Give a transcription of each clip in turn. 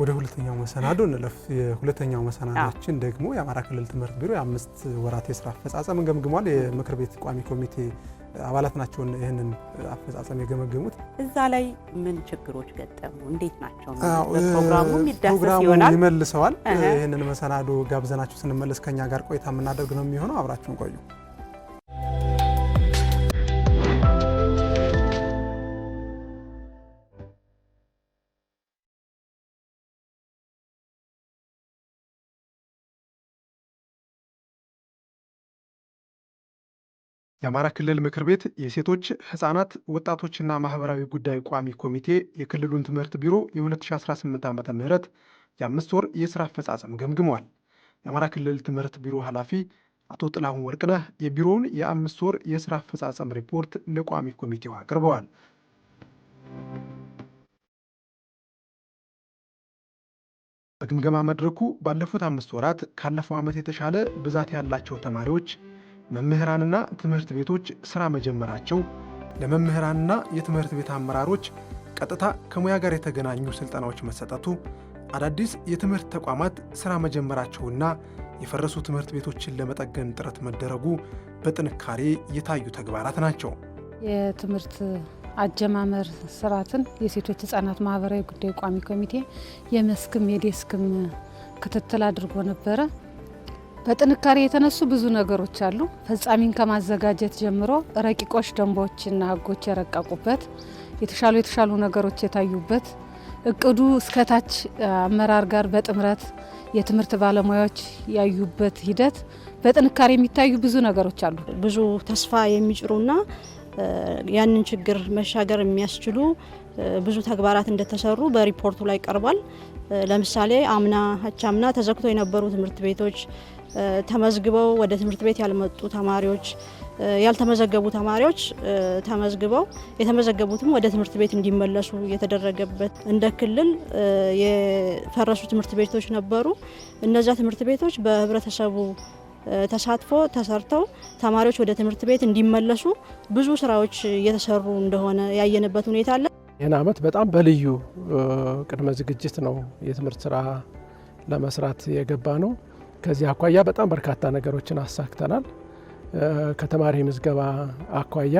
ወደ ሁለተኛው መሰናዶ እንለፍ። የሁለተኛው መሰናዶችን ደግሞ የአማራ ክልል ትምህርት ቢሮ የ5 ወራት የስራ አፈጻጸምን ገምግሟል። የምክር ቤት ቋሚ ኮሚቴ አባላት ናቸው ይሄንን አፈጻጸም የገመገሙት። እዛ ላይ ምን ችግሮች ገጠሙ፣ እንዴት ናቸው? ፕሮግራሙ የሚዳሰስ ይሆናል ይመልሰዋል። ይሄንን መሰናዶ ጋብዘናችሁ ስንመለስ ከኛ ጋር ቆይታ የምናደርግ ነው የሚሆነው። አብራችሁን ቆዩ። የአማራ ክልል ምክር ቤት የሴቶች ህፃናት ወጣቶችና ማህበራዊ ጉዳይ ቋሚ ኮሚቴ የክልሉን ትምህርት ቢሮ የ2018 ዓ.ም የ5 ወር የስራ አፈጻጸም ገምግሟል። የአማራ ክልል ትምህርት ቢሮ ኃላፊ አቶ ጥላሁን ወርቅነህ የቢሮውን የ5 ወር የስራ አፈጻጸም ሪፖርት ለቋሚ ኮሚቴው አቅርበዋል። በግምገማ መድረኩ ባለፉት 5 ወራት ካለፈው ዓመት የተሻለ ብዛት ያላቸው ተማሪዎች፣ መምህራንና ትምህርት ቤቶች ስራ መጀመራቸው፣ ለመምህራንና የትምህርት ቤት አመራሮች ቀጥታ ከሙያ ጋር የተገናኙ ስልጠናዎች መሰጠቱ፣ አዳዲስ የትምህርት ተቋማት ስራ መጀመራቸውና የፈረሱ ትምህርት ቤቶችን ለመጠገን ጥረት መደረጉ በጥንካሬ የታዩ ተግባራት ናቸው። የትምህርት አጀማመር ስርዓትን የሴቶች ህፃናት ማህበራዊ ጉዳይ ቋሚ ኮሚቴ የመስክም የዴስክም ክትትል አድርጎ ነበረ። በጥንካሬ የተነሱ ብዙ ነገሮች አሉ። ፈጻሚን ከማዘጋጀት ጀምሮ ረቂቆች፣ ደንቦችና ህጎች የረቀቁበት፣ የተሻሉ ነገሮች የታዩበት፣ እቅዱ እስከታች አመራር ጋር በጥምረት የትምህርት ባለሙያዎች ያዩበት ሂደት በጥንካሬ የሚታዩ ብዙ ነገሮች አሉ። ብዙ ተስፋ የሚጭሩና ያንን ችግር መሻገር የሚያስችሉ ብዙ ተግባራት እንደተሰሩ በሪፖርቱ ላይ ቀርቧል። ለምሳሌ አምና ተዘግቶ የነበሩ ትምህርት ቤቶች ተመዝግበው ወደ ትምህርት ቤት ያልመጡ ተማሪዎች፣ ያልተመዘገቡ ተማሪዎች ተመዝግበው የተመዘገቡትም ወደ ትምህርት ቤት እንዲመለሱ የተደረገበት፣ እንደ ክልል የፈረሱ ትምህርት ቤቶች ነበሩ። እነዚያ ትምህርት ቤቶች በህብረተሰቡ ተሳትፎ ተሰርተው ተማሪዎች ወደ ትምህርት ቤት እንዲመለሱ ብዙ ስራዎች እየተሰሩ እንደሆነ ያየንበት ሁኔታ አለ። ይህን ዓመት በጣም በልዩ ቅድመ ዝግጅት ነው የትምህርት ስራ ለመስራት የገባ ነው። ከዚህ አኳያ በጣም በርካታ ነገሮችን አሳክተናል። ከተማሪ ምዝገባ አኳያ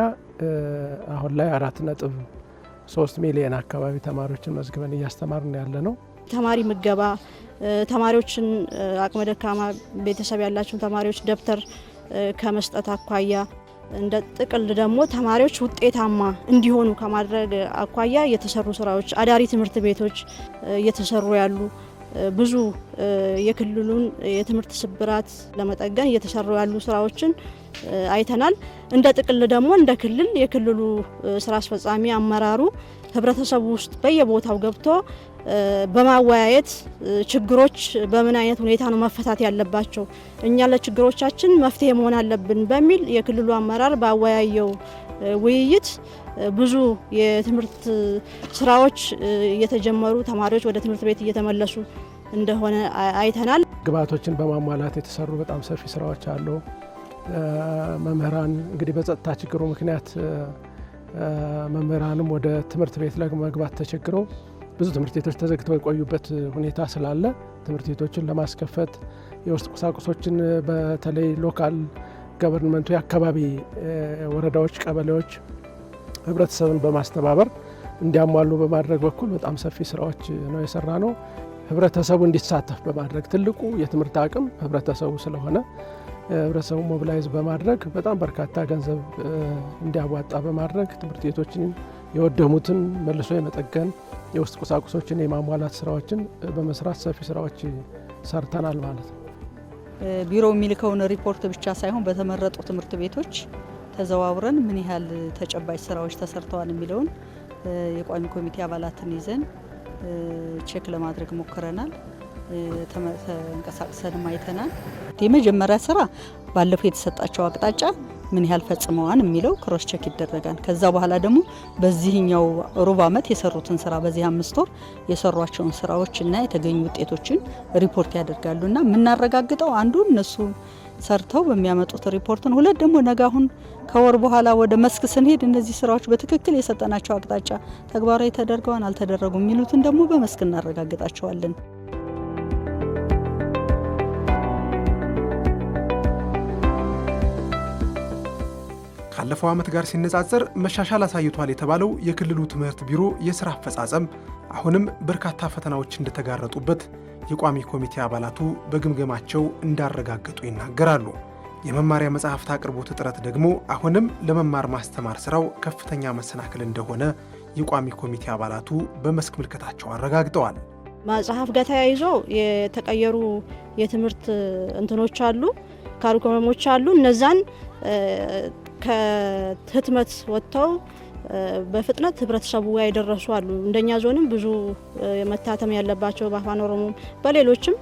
አሁን ላይ 4.3 ሚሊዮን አካባቢ ተማሪዎችን መዝግበን እያስተማርን ያለ ነው። ተማሪ ምገባ ተማሪዎችን አቅመ ደካማ ቤተሰብ ያላቸውን ተማሪዎች ደብተር ከመስጠት አኳያ፣ እንደ ጥቅል ደግሞ ተማሪዎች ውጤታማ እንዲሆኑ ከማድረግ አኳያ የተሰሩ ስራዎች፣ አዳሪ ትምህርት ቤቶች እየተሰሩ ያሉ ብዙ የክልሉን የትምህርት ስብራት ለመጠገን እየተሰሩ ያሉ ስራዎችን አይተናል። እንደ ጥቅል ደግሞ እንደ ክልል የክልሉ ስራ አስፈጻሚ አመራሩ ህብረተሰቡ ውስጥ በየቦታው ገብቶ በማወያየት ችግሮች በምን አይነት ሁኔታ ነው መፈታት ያለባቸው፣ እኛ ለችግሮቻችን መፍትሄ መሆን አለብን በሚል የክልሉ አመራር ባወያየው ውይይት ብዙ የትምህርት ስራዎች እየተጀመሩ ተማሪዎች ወደ ትምህርት ቤት እየተመለሱ እንደሆነ አይተናል። ግብዓቶችን በማሟላት የተሰሩ በጣም ሰፊ ስራዎች አሉ። መምህራን እንግዲህ በጸጥታ ችግሩ ምክንያት መምህራንም ወደ ትምህርት ቤት ለመግባት ተቸግረው ብዙ ትምህርት ቤቶች ተዘግተው የቆዩበት ሁኔታ ስላለ ትምህርት ቤቶችን ለማስከፈት የውስጥ ቁሳቁሶችን በተለይ ሎካል ገቨርንመንቱ የአካባቢ ወረዳዎች፣ ቀበሌዎች ህብረተሰብን በማስተባበር እንዲያሟሉ በማድረግ በኩል በጣም ሰፊ ስራዎች ነው የሰራ ነው። ህብረተሰቡ እንዲሳተፍ በማድረግ ትልቁ የትምህርት አቅም ህብረተሰቡ ስለሆነ ህብረተሰቡ ሞቢላይዝ በማድረግ በጣም በርካታ ገንዘብ እንዲያዋጣ በማድረግ ትምህርት ቤቶችን የወደሙትን መልሶ የመጠገን የውስጥ ቁሳቁሶችን የማሟላት ስራዎችን በመስራት ሰፊ ስራዎች ሰርተናል ማለት ነው። ቢሮው የሚልከውን ሪፖርት ብቻ ሳይሆን በተመረጡ ትምህርት ቤቶች ተዘዋውረን ምን ያህል ተጨባጭ ስራዎች ተሰርተዋል የሚለውን የቋሚ ኮሚቴ አባላትን ይዘን ቼክ ለማድረግ ሞክረናል። ተንቀሳቅሰንም አይተናል። የመጀመሪያ ስራ ባለፈው የተሰጣቸው አቅጣጫ ምን ያህል ፈጽመዋን የሚለው ክሮስ ቼክ ይደረጋል። ከዛ በኋላ ደግሞ በዚህኛው ሩብ ዓመት የሰሩትን ስራ በዚህ 5 ወር የሰሯቸውን ስራዎችና የተገኙ ውጤቶችን ሪፖርት ያደርጋሉና የምናረጋግጠው አንዱ እነሱ ሰርተው በሚያመጡት ሪፖርት ነው። ሁለት ደግሞ ነገ አሁን ከወር በኋላ ወደ መስክ ስንሄድ እነዚህ ስራዎች በትክክል የሰጠናቸው አቅጣጫ ተግባራዊ ተደርገዋል አልተደረጉም የሚሉትን ደግሞ በመስክ እናረጋግጣቸዋለን። ካለፈው ዓመት ጋር ሲነጻጸር መሻሻል አሳይቷል የተባለው የክልሉ ትምህርት ቢሮ የሥራ አፈጻጸም አሁንም በርካታ ፈተናዎች እንደተጋረጡበት የቋሚ ኮሚቴ አባላቱ በግምገማቸው እንዳረጋገጡ ይናገራሉ። የመማሪያ መጽሐፍት አቅርቦት እጥረት ደግሞ አሁንም ለመማር ማስተማር ስራው ከፍተኛ መሰናክል እንደሆነ የቋሚ ኮሚቴ አባላቱ በመስክ ምልከታቸው አረጋግጠዋል። መጽሐፍ ጋር ተያይዞ የተቀየሩ የትምህርት እንትኖች አሉ፣ ካሪኩለሞች አሉ። እነዛን ከህትመት ወጥተው በፍጥነት ህብረተሰቡ ጋር የደረሱ አሉ። እንደኛ ዞንም ብዙ መታተም ያለባቸው በአፋን ኦሮሞ በሌሎችም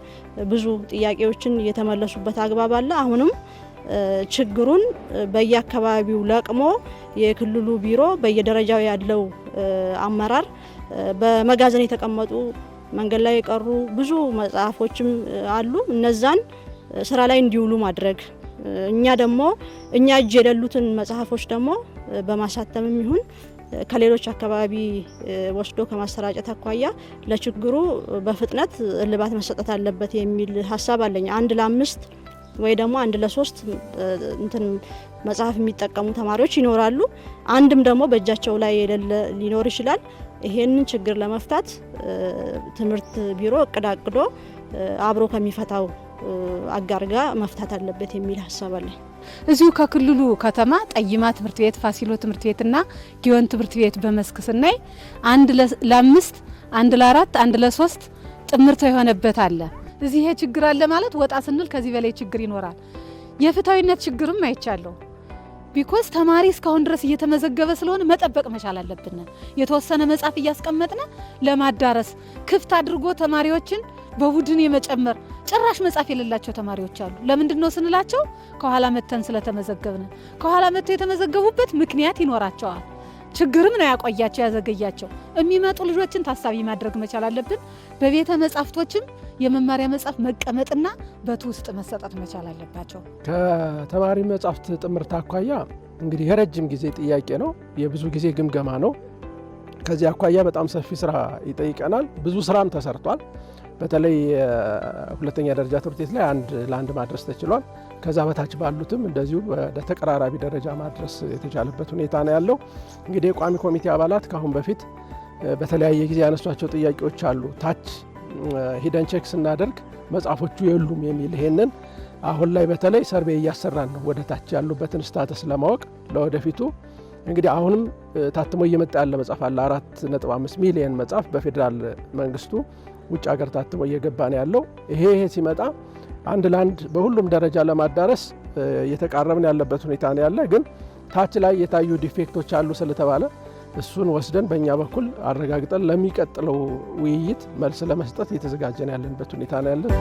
ብዙ ጥያቄዎችን የተመለሱበት አግባብ አለ። አሁንም ችግሩን በየአካባቢው ለቅሞ የክልሉ ቢሮ በየደረጃው ያለው አመራር በመጋዘን የተቀመጡ መንገድ ላይ የቀሩ ብዙ መጽሐፎችም አሉ። እነዛን ስራ ላይ እንዲውሉ ማድረግ እኛ እጅ የሌሉትን መጽሐፎች ደግሞ በማሳተምም ይሁን ከሌሎች አካባቢ ወስዶ ከማሰራጨት አኳያ ለችግሩ በፍጥነት እልባት መሰጠት አለበት የሚል ሀሳብ አለኝ። 1 ለ5 ወይ ደግሞ 1 ለ3 እንትን መጽሐፍ የሚጠቀሙ ተማሪዎች ይኖራሉ። አንድም ደግሞ በእጃቸው ላይ የሌለ ሊኖር ይችላል። ይሄንን ችግር ለመፍታት ትምህርት ቢሮ እቅድ አቅዶ አብሮ ከሚፈታው አጋር ጋር መፍታት አለበት የሚል ሀሳብ አለኝ። እዚሁ ከክልሉ ከተማ ጠይማ ትምህርት ቤት፣ ፋሲሎ ትምህርት ቤትና ጊዮን ትምህርት ቤት በመስክ ስናይ 1 ለ5፣ 1 ለ4፣ 1 ለ3 ጥምርታ የሆነበት አለ። እዚህ ይሄ ችግር አለ ማለት ወጣ ስንል ከዚህ በላይ ችግር ይኖራል። የፍትሃዊነት ችግርም አይቻለሁ። ቢኮዝ ተማሪ እስካሁን ድረስ እየተመዘገበ ስለሆነ መጠበቅ መቻል አለብን። የተወሰነ መጽሐፍ እያስቀመጥነ ለማዳረስ ክፍት አድርጎ ተማሪዎችን በቡድን የመጨመር ጭራሽ መጽሐፍ የሌላቸው ተማሪዎች አሉ። ለምንድን ነው ስንላቸው ከኋላ መተን ስለተመዘገብነ። ከኋላ መተው የተመዘገቡበት ምክንያት ይኖራቸዋል። ችግርም ነው ያቆያቸው ያዘገያቸው። የሚመጡ ልጆችን ታሳቢ ማድረግ መቻል አለብን። በቤተ መጻሕፍቶችም የመማሪያ መጽሐፍ መቀመጥና በትውስጥ መሰጠት መቻል አለባቸው። ከተማሪ መጽሐፍት ጥምርታ አኳያ እንግዲህ የረጅም ጊዜ ጥያቄ ነው፣ የብዙ ጊዜ ግምገማ ነው። ከዚህ አኳያ በጣም ሰፊ ስራ ይጠይቀናል። ብዙ ስራም ተሰርቷል። በተለይ ሁለተኛ ደረጃ ትምህርት ቤት ላይ 1 ለ1 ማድረስ ተችሏል። ከዛ በታች ባሉትም እንደዚሁ ወደ ተቀራራቢ ደረጃ ማድረስ የተቻለበት ሁኔታ ነው ያለው። እንግዲህ የቋሚ ኮሚቴ አባላት ካሁን በፊት በተለያየ ጊዜ ያነሷቸው ጥያቄዎች አሉ። ታች ሂደን ቼክ ስናደርግ መጽሐፎቹ የሉም የሚል ይሄንን አሁን ላይ በተለይ ሰርቬይ እያሰራን ነው ወደ ታች ያሉበትን ስታተስ ለማወቅ ለወደፊቱ። እንግዲህ አሁንም ታትሞ እየመጣ ያለ መጽሐፍ አለ። 4.5 ሚሊዮን መጽሐፍ በፌዴራል መንግስቱ ውጭ ሀገር ታትሞ እየገባ ነው ያለው። ይሄ ሲመጣ 1 ለ1 በሁሉም ደረጃ ለማዳረስ እየተቃረብን ያለበት ሁኔታ ነው ያለ። ግን ታች ላይ የታዩ ዲፌክቶች አሉ ስለተባለ እሱን ወስደን በእኛ በኩል አረጋግጠን ለሚቀጥለው ውይይት መልስ ለመስጠት እየተዘጋጀን ያለንበት ሁኔታ ነው ያለን።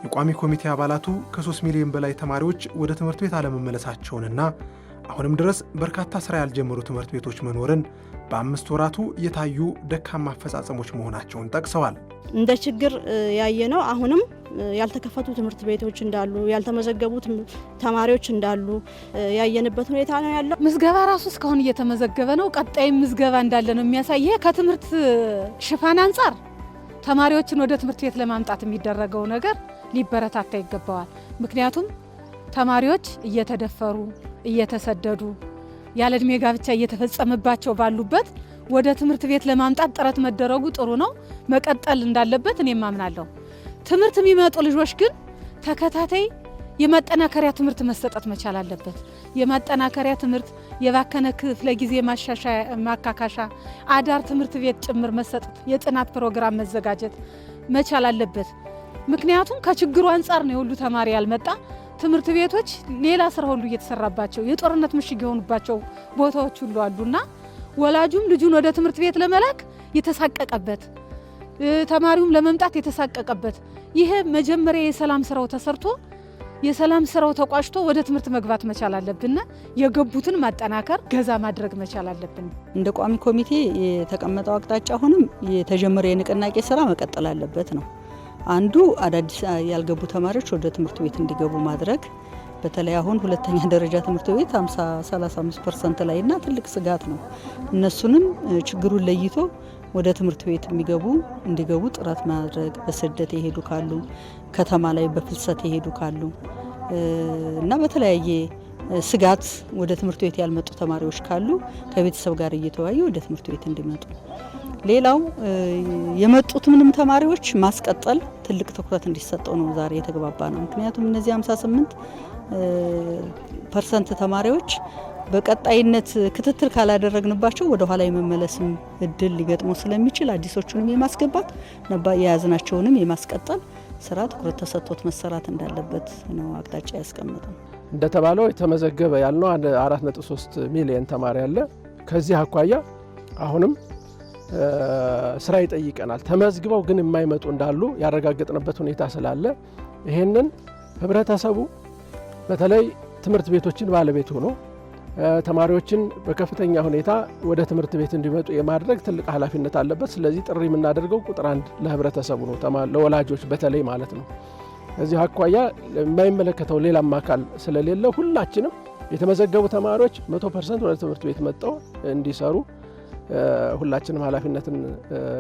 የቋሚ ኮሚቴ አባላቱ ከ3 ሚሊዮን በላይ ተማሪዎች ወደ ትምህርት ቤት አለመመለሳቸውንና አሁንም ድረስ በርካታ ስራ ያልጀመሩ ትምህርት ቤቶች መኖርን በ5 ወራቱ የታዩ ደካማ አፈጻጸሞች መሆናቸውን ጠቅሰዋል። እንደ ችግር ያየነው አሁንም ያልተከፈቱ ትምህርት ቤቶች እንዳሉ፣ ያልተመዘገቡ ተማሪዎች እንዳሉ ያየንበት ሁኔታ ነው ያለው። ምዝገባ ራሱ እስካሁን እየተመዘገበ ነው። ቀጣይም ምዝገባ እንዳለ ነው የሚያሳየ። ከትምህርት ሽፋን አንጻር ተማሪዎችን ወደ ትምህርት ቤት ለማምጣት የሚደረገው ነገር ሊበረታታ ይገባዋል። ምክንያቱም ተማሪዎች እየተደፈሩ እየተሰደዱ ያለ ዕድሜ ጋብቻ እየተፈጸመባቸው ባሉበት ወደ ትምህርት ቤት ለማምጣት ጥረት መደረጉ ጥሩ ነው፣ መቀጠል እንዳለበት እኔም አምናለሁ። ትምህርት የሚመጡ ልጆች ግን ተከታታይ የማጠናከሪያ ትምህርት መሰጠት መቻል አለበት። የማጠናከሪያ ትምህርት፣ የባከነ ክፍለ ጊዜ ማካካሻ፣ አዳር ትምህርት ቤት ጭምር መሰጠት፣ የጥናት ፕሮግራም መዘጋጀት መቻል አለበት። ምክንያቱም ከችግሩ አንጻር ነው የሁሉ ተማሪ ያልመጣ። ትምህርት ቤቶች ሌላ ስራ ሁሉ እየተሰራባቸው የጦርነት ምሽግ የሆኑባቸው ቦታዎች ሁሉ አሉና ወላጁም ልጁን ወደ ትምህርት ቤት ለመላክ የተሳቀቀበት ተማሪውም ለመምጣት የተሳቀቀበት ይሄ መጀመሪያ የሰላም ስራው ተሰርቶ የሰላም ስራው ተቋጭቶ ወደ ትምህርት መግባት መቻል አለብንና የገቡትን ማጠናከር ገዛ ማድረግ መቻል አለብን። እንደ ቋሚ ኮሚቴ የተቀመጠው አቅጣጫ አሁንም የተጀመረ የንቅናቄ ስራ መቀጠል አለበት ነው። አንዱ አዳዲስ ያልገቡ ተማሪዎች ወደ ትምህርት ቤት እንዲገቡ ማድረግ፣ በተለይ አሁን ሁለተኛ ደረጃ ትምህርት ቤት 35% ላይና ትልቅ ስጋት ነው። እነሱንም ችግሩን ለይቶ ወደ ትምህርት ቤት እንዲገቡ ጥረት ማድረግ፣ በስደት የሄዱ ካሉ ከተማ ላይ በፍልሰት የሄዱ ካሉ እና በተለያየ ስጋት ወደ ትምህርት ቤት ያልመጡ ተማሪዎች ካሉ ከቤተሰብ ጋር እየተወያዩ ወደ ትምህርት ቤት እንዲመጡ። ሌላው የመጡት ምንም ተማሪዎች ማስቀጠል ትልቅ ትኩረት እንዲሰጠው ነው ዛሬ የተግባባ ነው። ምክንያቱም እነዚህ 58% ተማሪዎች በቀጣይነት ክትትል ካላደረግንባቸው ወደ ኋላ የመመለስም እድል ሊገጥመው ስለሚችል አዲሶቹንም የማስገባት የያዝናቸውንም የማስቀጠል ስራ ትኩረት ተሰጥቶት መሰራት እንዳለበት ነው አቅጣጫ ያስቀመጠው። እንደተባለው የተመዘገበ ያልነው 4.3 ሚሊዮን ተማሪ አለ። ከዚህ አኳያ አሁንም ስራ ይጠይቀናል። ተመዝግበው ግን የማይመጡ እንዳሉ ያረጋገጥንበት ሁኔታ ስላለ ይሄንን ህብረተሰቡ በተለይ ትምህርት ቤቶችን ባለቤት ሆኖ ተማሪዎችን በከፍተኛ ሁኔታ ወደ ትምህርት ቤት እንዲመጡ የማድረግ ትልቅ ኃላፊነት አለበት። ስለዚህ ጥሪ የምናደርገው ቁጥር 1 ለህብረተሰቡ ነው፣ ለወላጆች በተለይ ማለት ነው። እዚህ አኳያ የማይመለከተው ሌላም አካል ስለሌለ ሁላችንም የተመዘገቡ ተማሪዎች 100% ወደ ትምህርት ቤት መጥተው እንዲሰሩ ሁላችንም ኃላፊነትን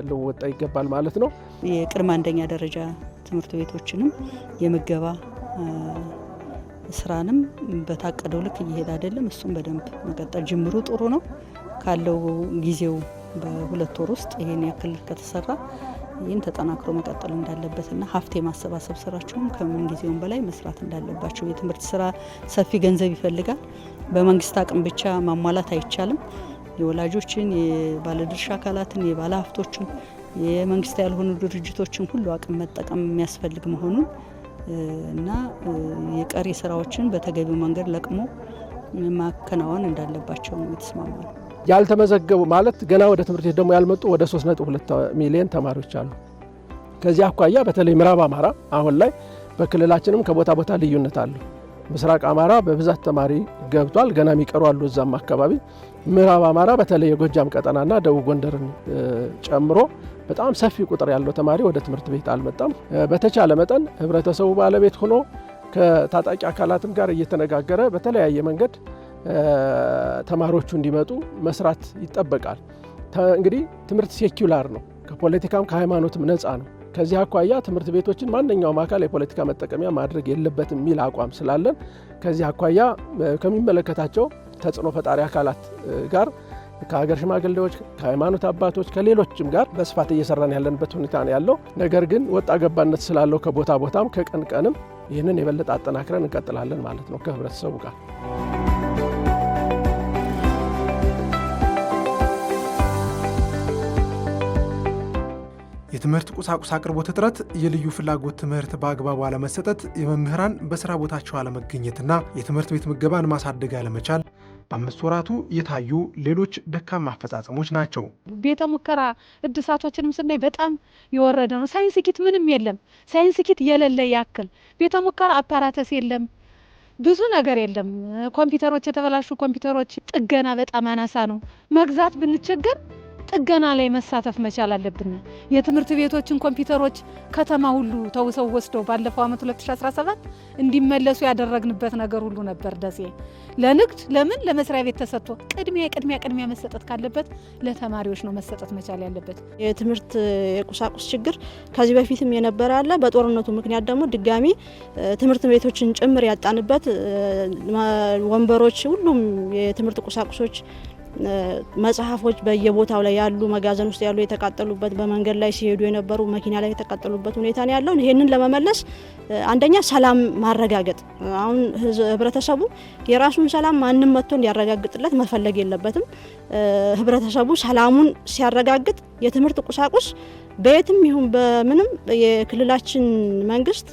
ልወጣ ይገባል ማለት ነው። የቅድመ አንደኛ ደረጃ ትምህርት ቤቶችንም የምገባ ስራንም በታቀደው ልክ እየሄደ አይደለም። እሱም በደንብ መቀጠል ጅምሩ ጥሩ ነው። ካለው ጊዜው በ2 ወር ውስጥ ይሄን ያክል ከተሰራ ይህን ተጠናክሮ መቀጠል እንዳለበትና ሀብት የማሰባሰብ ስራቸውም ከምን ጊዜውም በላይ መስራት እንዳለባቸው። የትምህርት ስራ ሰፊ ገንዘብ ይፈልጋል። በመንግስት አቅም ብቻ ማሟላት አይቻልም። የወላጆችን፣ የባለድርሻ አካላትን፣ የባለ ሀብቶችን፣ የመንግስት ያልሆኑ ድርጅቶችን ሁሉ አቅም መጠቀም የሚያስፈልግ መሆኑን እና የቀሪ ስራዎችን በተገቢው መንገድ ለቅሞ ማከናወን እንዳለባቸው ነው የተስማማው። ያልተመዘገቡ ማለት ገና ወደ ትምህርት ቤት ደግሞ ያልመጡ ወደ 3.2 ሚሊዮን ተማሪዎች አሉ። ከዚህ አኳያ በተለይ ምዕራብ አማራ አሁን ላይ በክልላችንም ከቦታ ቦታ ልዩነት አለው። ምስራቅ አማራ በብዛት ተማሪ ገብቷል፣ ገና የሚቀሩ አሉ እዛም አካባቢ። ምዕራብ አማራ በተለይ የጎጃም ቀጠናና ደቡብ ጎንደርን ጨምሮ በጣም ሰፊ ቁጥር ያለው ተማሪ ወደ ትምህርት ቤት አልመጣም። በተቻለ መጠን ህብረተሰቡ ባለቤት ሆኖ ከታጣቂ አካላትም ጋር እየተነጋገረ በተለያየ መንገድ ተማሪዎቹ እንዲመጡ መስራት ይጠበቃል። እንግዲህ ትምህርት ሴኩላር ነው፣ ከፖለቲካም ከሃይማኖትም ነፃ ነው። ከዚህ አኳያ ትምህርት ቤቶችን ማንኛውም አካል የፖለቲካ መጠቀሚያ ማድረግ የለበትም የሚል አቋም ስላለን ከዚህ አኳያ ከሚመለከታቸው ተጽዕኖ ፈጣሪ አካላት ጋር ከሀገር ሽማግሌዎች፣ ከሃይማኖት አባቶች፣ ከሌሎችም ጋር በስፋት እየሰራን ያለንበት ሁኔታ ነው ያለው። ነገር ግን ወጣ ገባነት ስላለው ከቦታ ቦታም ከቀን ቀንም ይህንን የበለጠ አጠናክረን እንቀጥላለን ማለት ነው ከህብረተሰቡ ጋር። የትምህርት ቁሳቁስ አቅርቦት እጥረት፣ የልዩ ፍላጎት ትምህርት በአግባቡ አለመሰጠት፣ የመምህራን በስራ ቦታቸው አለመገኘትና የትምህርት ቤት ምገባን ማሳደግ አለመቻል በ5 ወራቱ የታዩ ሌሎች ደካማ አፈጻጸሞች ናቸው። ቤተ ሙከራ እድሳቶችንም ስናይ በጣም የወረደ ነው። ሳይንስ ኪት ምንም የለም። ሳይንስ ኪት የሌለ ያክል ቤተ ሙከራ አፓራተስ የለም፣ ብዙ ነገር የለም። ኮምፒውተሮች፣ የተበላሹ ኮምፒውተሮች ጥገና በጣም አናሳ ነው። መግዛት ብንቸገር ጥገና ላይ መሳተፍ መቻል አለብን። የትምህርት ቤቶችን ኮምፒውተሮች ከተማ ሁሉ ተውሰው ወስደው ባለፈው ዓመት 2017 እንዲመለሱ ያደረግንበት ነገር ሁሉ ነበር። ደሴ ለንግድ ለምን ለመስሪያ ቤት ተሰጥቶ ቅድሚያ መሰጠት ካለበት ለተማሪዎች ነው መሰጠት መቻል ያለበት። የትምህርት የቁሳቁስ ችግር ከዚህ በፊትም የነበረ አለ። በጦርነቱ ምክንያት ደግሞ ድጋሚ ትምህርት ቤቶችን ጭምር ያጣንበት ወንበሮች፣ ሁሉም የትምህርት ቁሳቁሶች መጽሐፎች በየቦታው ላይ ያሉ መጋዘን ውስጥ ያሉ የተቃጠሉበት፣ በመንገድ ላይ ሲሄዱ የነበሩ መኪና ላይ የተቃጠሉበት ሁኔታ ነው ያለው። ይሄንን ለመመለስ አንደኛ ሰላም ማረጋገጥ። አሁን ህብረተሰቡ የራሱን ሰላም ማንም መጥቶ እንዲያረጋግጥለት መፈለግ የለበትም። ህብረተሰቡ ሰላሙን ሲያረጋግጥ የትምህርት ቁሳቁስ በየትም ይሁን በምንም የክልላችን መንግስት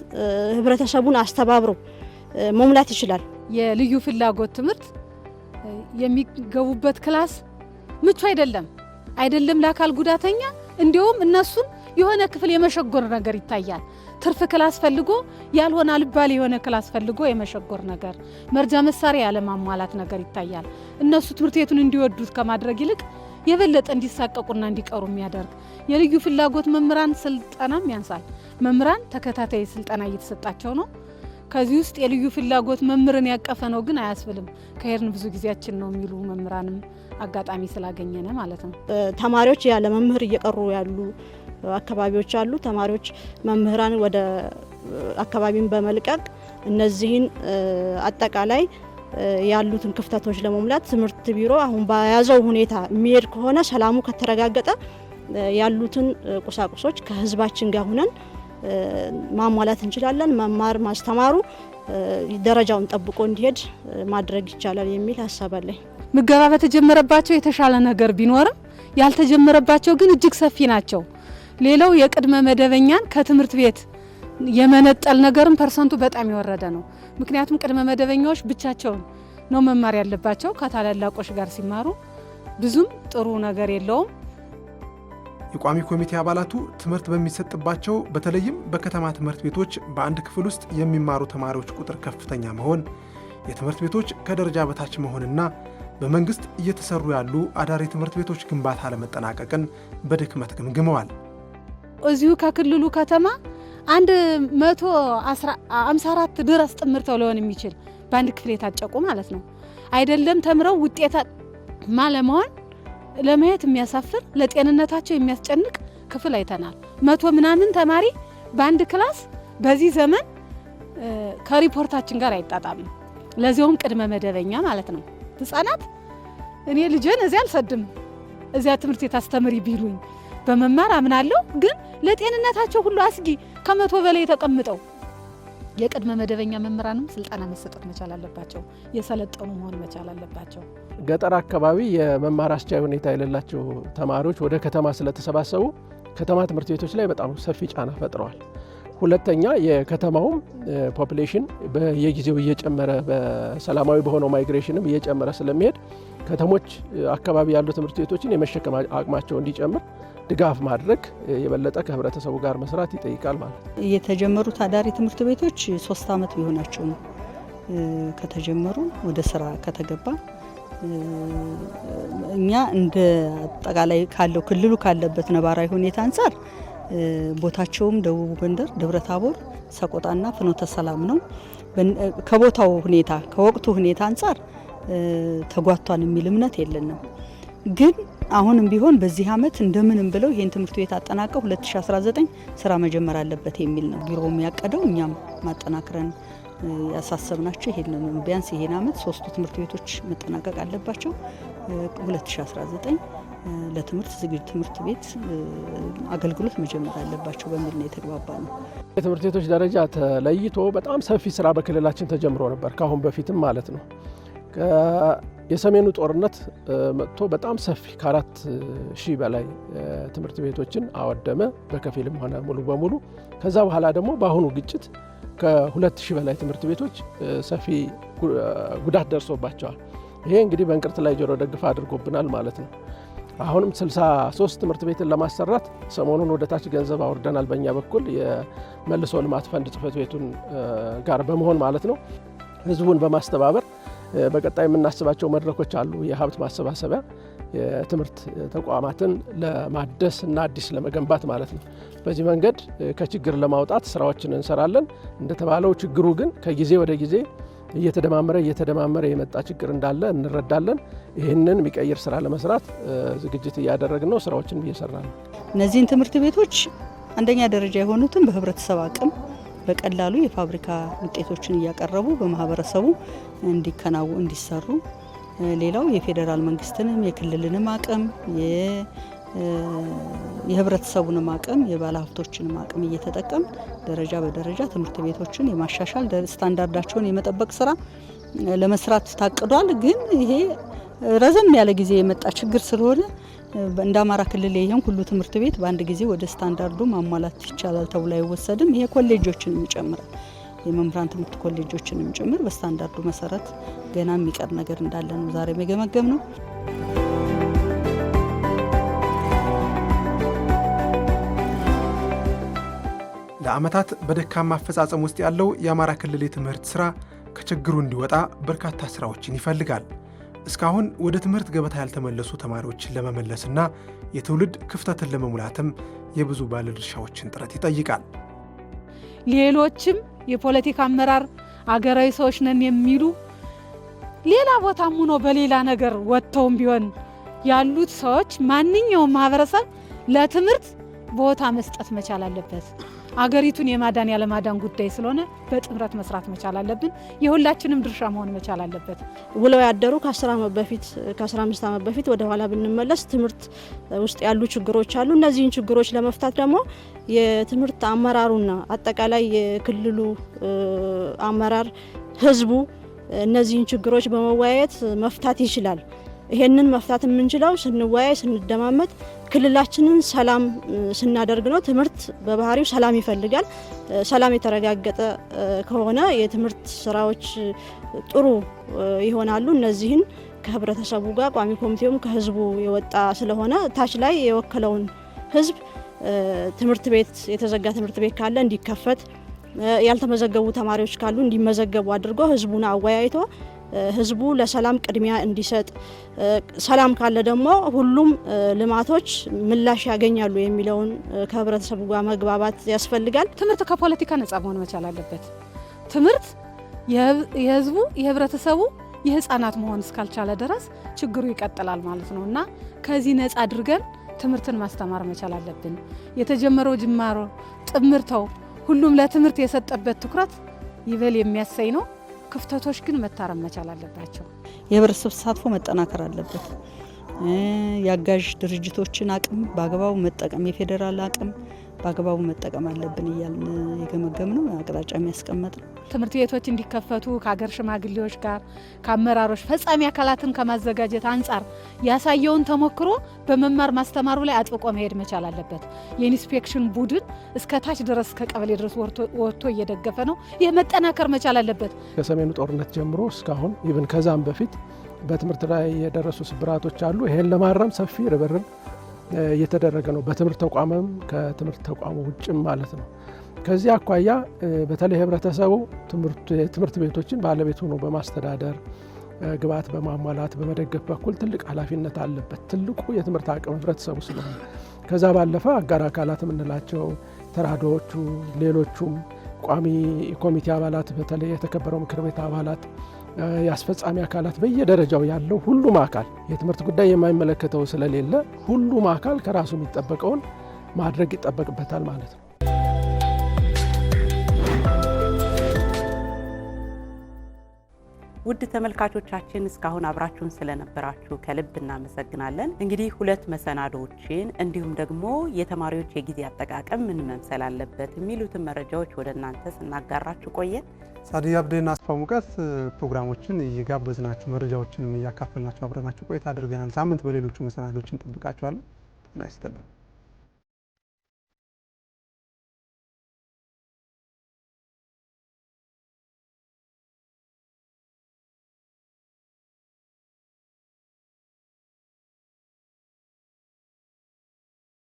ህብረተሰቡን አስተባብሮ መሙላት ይችላል። የልዩ ፍላጎት ትምህርት የሚገቡበት ክላስ ምቹ አይደለም ለአካል ጉዳተኛ። እንዲሁም እነሱን የሆነ ክፍል የመሸጎር ነገር ይታያል። ትርፍ ክላስ ፈልጎ ያልሆነ አልባሌ የሆነ ክላስ ፈልጎ የመሸጎር ነገር፣ መርጃ መሳሪያ ያለማሟላት ነገር ይታያል። እነሱ ትምህርት ቤቱን እንዲወዱት ከማድረግ ይልቅ የበለጠ እንዲሳቀቁና እንዲቀሩ የሚያደርግ የልዩ ፍላጎት መምህራን ስልጠናም ያንሳል። መምህራን ተከታታይ ስልጠና እየተሰጣቸው ነው። ከዚህ ውስጥ የልዩ ፍላጎት መምህርን ያቀፈ ነው ግን አያስብልም። ከሄድን ብዙ ጊዜያችን ነው የሚሉ መምህራንም አጋጣሚ ስላገኘነ ማለት ነው። ተማሪዎች ያለ መምህር እየቀሩ ያሉ አካባቢዎች አሉ። ተማሪዎች መምህራን ወደ አካባቢን በመልቀቅ እነዚህን አጠቃላይ ያሉትን ክፍተቶች ለመሙላት ትምህርት ቢሮ አሁን በያዘው ሁኔታ የሚሄድ ከሆነ ሰላሙ ከተረጋገጠ ያሉትን ቁሳቁሶች ከህዝባችን ጋር ሆነን ማሟላት እንችላለን። መማር ማስተማሩ ደረጃውን ጠብቆ እንዲሄድ ማድረግ ይቻላል የሚል ሀሳብ አለኝ። ምገባ በተጀመረባቸው የተሻለ ነገር ቢኖርም ያልተጀመረባቸው ግን እጅግ ሰፊ ናቸው። ሌላው የቅድመ መደበኛን ከትምህርት ቤት የመነጠል ነገርም ፐርሰንቱ በጣም የወረደ ነው። ምክንያቱም ቅድመ መደበኛዎች ብቻቸውን ነው መማር ያለባቸው። ከታላላቆች ጋር ሲማሩ ብዙም ጥሩ ነገር የለውም። የቋሚ ኮሚቴ አባላቱ ትምህርት በሚሰጥባቸው በተለይም በከተማ ትምህርት ቤቶች በአንድ ክፍል ውስጥ የሚማሩ ተማሪዎች ቁጥር ከፍተኛ መሆን፣ የትምህርት ቤቶች ከደረጃ በታች መሆንና በመንግስት እየተሰሩ ያሉ አዳሪ ትምህርት ቤቶች ግንባታ አለመጠናቀቅን በድክመት ገምግመዋል። እዚሁ ከክልሉ ከተማ 154 ድረስ ጥምርተው ሊሆን የሚችል በአንድ ክፍል የታጨቁ ማለት ነው። አይደለም ተምረው ውጤታማ ለመሆን ለማየት የሚያሳፍር ለጤንነታቸው የሚያስጨንቅ ክፍል አይተናል። 100 ምናምን ተማሪ በአንድ ክላስ በዚህ ዘመን ከሪፖርታችን ጋር አይጣጣምም። ለዚያውም ቅድመ መደበኛ ማለት ነው። ህፃናት እኔ ልጄን እዚያ አልሰድም እዚያ ትምህርት ቤት አስተምሪ ቢሉኝ በመማር አምናለሁ። ግን ለጤንነታቸው ሁሉ አስጊ ከ100 በላይ ተቀምጠው የቅድመ መደበኛ መምህራንም ስልጠና መሰጠት መቻል አለባቸው። የሰለጠኑ መሆን መቻል አለባቸው። ገጠር አካባቢ የመማር አስቻይ ሁኔታ የሌላቸው ተማሪዎች ወደ ከተማ ስለተሰባሰቡ ከተማ ትምህርት ቤቶች ላይ በጣም ሰፊ ጫና ፈጥረዋል። ሁለተኛ የከተማውም ፖፑሌሽን በየጊዜው እየጨመረ በሰላማዊ በሆነው ማይግሬሽንም እየጨመረ ስለሚሄድ ከተሞች አካባቢ ያሉ ትምህርት ቤቶችን የመሸከም አቅማቸው እንዲጨምር ድጋፍ ማድረግ የበለጠ ከህብረተሰቡ ጋር መስራት ይጠይቃል ማለት ነው። የተጀመሩት አዳሪ ትምህርት ቤቶች 3 ዓመት ቢሆናቸው ነው ከተጀመሩ ወደ ስራ ከተገባ። እኛ እንደ አጠቃላይ ካለው ክልሉ ካለበት ነባራዊ ሁኔታ አንጻር ቦታቸውም ደቡብ ጎንደር፣ ደብረ ታቦር፣ ሰቆጣና ፍኖተ ሰላም ነው። ከቦታው ሁኔታ ከወቅቱ ሁኔታ አንጻር ተጓቷን የሚል እምነት የለንም። ግን አሁንም ቢሆን በዚህ ዓመት እንደምንም ብለው ይሄን ትምህርት ቤት አጠናቀው 2019 ስራ መጀመር አለበት የሚል ነው ቢሮው የሚያቀደው። እኛም ማጠናክረን ያሳሰብናቸው ይሄንን ቢያንስ ይሄን ዓመት 3ቱ ትምህርት ቤቶች መጠናቀቅ አለባቸው። 2019 ለትምህርት ዝግጁ ትምህርት ቤት አገልግሎት መጀመር አለባቸው በሚል ነው የተግባባ ነው። የትምህርት ቤቶች ደረጃ ተለይቶ በጣም ሰፊ ስራ በክልላችን ተጀምሮ ነበር ካሁን በፊትም ማለት ነው። የሰሜኑ ጦርነት መጥቶ በጣም ሰፊ ከ4000 በላይ ትምህርት ቤቶችን አወደመ፣ በከፊልም ሆነ ሙሉ በሙሉ። ከዛ በኋላ ደግሞ በአሁኑ ግጭት ከ2000 በላይ ትምህርት ቤቶች ሰፊ ጉዳት ደርሶባቸዋል። ይሄ እንግዲህ በእንቅርት ላይ ጆሮ ደግፍ አድርጎብናል ማለት ነው። አሁንም 63 ትምህርት ቤትን ለማሰራት ሰሞኑን ወደ ታች ገንዘብ አውርደናል በእኛ በኩል የመልሶ ልማት ፈንድ ጽሕፈት ቤቱን ጋር በመሆን ማለት ነው። ህዝቡን በማስተባበር በቀጣይ የምናስባቸው መድረኮች አሉ። የሀብት ማሰባሰቢያ የትምህርት ተቋማትን ለማደስ እና አዲስ ለመገንባት ማለት ነው። በዚህ መንገድ ከችግር ለማውጣት ስራዎችን እንሰራለን። እንደተባለው ችግሩ ግን ከጊዜ ወደ ጊዜ እየተደማመረ የመጣ ችግር እንዳለ እንረዳለን። ይህንን የሚቀይር ስራ ለመስራት ዝግጅት እያደረግን ነው፣ ስራዎችን እየሰራን ነው። እነዚህን ትምህርት ቤቶች አንደኛ ደረጃ የሆኑትን በህብረተሰብ አቅም በቀላሉ የፋብሪካ ውጤቶችን እያቀረቡ በማህበረሰቡ እንዲሰሩ፣ ሌላው የፌዴራል መንግስትንም የክልልንም አቅም የህብረተሰቡንም አቅም የባለሀብቶችንም አቅም እየተጠቀም ደረጃ በደረጃ ትምህርት ቤቶችን የማሻሻል ስታንዳርዳቸውን የመጠበቅ ስራ ለመስራት ታቅዷል። ግን ይሄ ረዘም ያለ ጊዜ የመጣ ችግር ስለሆነ እንደ አማራ ክልል ይሄን ሁሉ ትምህርት ቤት በአንድ ጊዜ ወደ ስታንዳርዱ ማሟላት ይቻላል ተብሎ አይወሰድም። ይሄ ኮሌጆችንም ይጨምራል፣ የመምህራን ትምህርት ኮሌጆችንም ጭምር በስታንዳርዱ መሰረት ገና የሚቀር ነገር እንዳለ ነው ዛሬ የገመገም ነው። ለዓመታት በደካማ አፈጻጸም ውስጥ ያለው የአማራ ክልል የትምህርት ሥራ ከችግሩ እንዲወጣ በርካታ ሥራዎችን ይፈልጋል። እስካሁን ወደ ትምህርት ገበታ ያልተመለሱ ተማሪዎችን ለመመለስና የትውልድ ክፍተትን ለመሙላትም የብዙ ባለድርሻዎችን ጥረት ይጠይቃል። ሌሎችም የፖለቲካ አመራር አገራዊ ሰዎች ነን የሚሉ ሌላ ቦታም ሆኖ በሌላ ነገር ወጥተውም ቢሆን ያሉት ሰዎች ማንኛውም ማህበረሰብ ለትምህርት ቦታ መስጠት መቻል አለበት። አገሪቱን የማዳን ያለማዳን ጉዳይ ስለሆነ በጥምረት መስራት መቻል አለብን። የሁላችንም ድርሻ መሆን መቻል አለበት። ውለው ያደሩ ከ10 ዓመት በፊት ከ15 ዓመት በፊት ወደ ኋላ ብንመለስ ትምህርት ውስጥ ያሉ ችግሮች አሉ። እነዚህን ችግሮች ለመፍታት ደግሞ የትምህርት አመራሩና አጠቃላይ የክልሉ አመራር ህዝቡ እነዚህን ችግሮች በመወያየት መፍታት ይችላል። ይሄንን መፍታት የምንችለው ስንወያይ፣ ስንደማመጥ፣ ክልላችንን ሰላም ስናደርግ ነው። ትምህርት በባህሪው ሰላም ይፈልጋል። ሰላም የተረጋገጠ ከሆነ የትምህርት ስራዎች ጥሩ ይሆናሉ። እነዚህን ከህብረተሰቡ ጋር ቋሚ ኮሚቴውም ከህዝቡ የወጣ ስለሆነ ታች ላይ የወከለውን ህዝብ ትምህርት ቤት የተዘጋ ትምህርት ቤት ካለ እንዲከፈት፣ ያልተመዘገቡ ተማሪዎች ካሉ እንዲመዘገቡ አድርጎ ህዝቡን አወያይቶ ህዝቡ ለሰላም ቅድሚያ እንዲሰጥ፣ ሰላም ካለ ደግሞ ሁሉም ልማቶች ምላሽ ያገኛሉ የሚለውን ከህብረተሰቡ ጋር መግባባት ያስፈልጋል። ትምህርት ከፖለቲካ ነጻ መሆን መቻል አለበት። ትምህርት የህዝቡ የህብረተሰቡ የህፃናት መሆን እስካልቻለ ድረስ ችግሩ ይቀጥላል ማለት ነው እና ከዚህ ነጻ አድርገን ትምህርትን ማስተማር መቻል አለብን። የተጀመረው ጅማሮ ጥምርተው ሁሉም ለትምህርት የሰጠበት ትኩረት ይበል የሚያሰኝ ነው። ክፍተቶች ግን መታረም መቻል አለባቸው። የህብረተሰብ ተሳትፎ መጠናከር አለበት። የአጋዥ ድርጅቶችን አቅም በአግባቡ መጠቀም፣ የፌዴራል አቅም በአግባቡ መጠቀም አለብን እያልን የገመገም ነው አቅጣጫ የሚያስቀምጥ ነው። ትምህርት ቤቶች እንዲከፈቱ ከሀገር ሽማግሌዎች ጋር ከአመራሮች ፈጻሚ አካላትን ከማዘጋጀት አንጻር ያሳየውን ተሞክሮ በመማር ማስተማሩ ላይ አጥብቆ መሄድ መቻል አለበት። የኢንስፔክሽን ቡድን እስከ ታች ድረስ ከቀበሌ ድረስ ወጥቶ እየደገፈ ነው። ይህ መጠናከር መቻል አለበት። ከሰሜኑ ጦርነት ጀምሮ እስካሁን ኢቭን ከዛም በፊት በትምህርት ላይ የደረሱ ስብራቶች አሉ። ይሄን ለማረም ሰፊ ርብርብ እየተደረገ ነው። በትምህርት ተቋምም ከትምህርት ተቋሙ ውጭም ማለት ነው። ከዚህ አኳያ በተለይ ህብረተሰቡ ትምህርት ቤቶችን ባለቤት ሆኖ በማስተዳደር ግብዓት በማሟላት በመደገፍ በኩል ትልቅ ኃላፊነት አለበት። ትልቁ የትምህርት አቅም ህብረተሰቡ ስለሆነ ከዛ ባለፈ አጋር አካላት የምንላቸው ተራድኦዎቹ፣ ሌሎቹም ቋሚ ኮሚቴ አባላት፣ በተለይ የተከበረው ምክር ቤት አባላት፣ የአስፈጻሚ አካላት በየደረጃው ያለው ሁሉም አካል የትምህርት ጉዳይ የማይመለከተው ስለሌለ ሁሉም አካል ከራሱ የሚጠበቀውን ማድረግ ይጠበቅበታል ማለት ነው። ውድ ተመልካቾቻችን እስካሁን አብራችሁን ስለነበራችሁ ከልብ እናመሰግናለን። እንግዲህ 2 መሰናዶዎችን እንዲሁም ደግሞ የተማሪዎች የጊዜ አጠቃቀም ምን መምሰል አለበት የሚሉትን መረጃዎች ወደ እናንተ ስናጋራችሁ ቆየን። ሳዲያ አብደና አስፋው ሙቀት ፕሮግራሞችን እየጋበዝናችሁ መረጃዎችንም እያካፈልናችሁ አብረናችሁ ቆይታ አድርገናል። ሳምንት በሌሎቹ መሰናዶዎች እንጠብቃችኋለን። ናይስ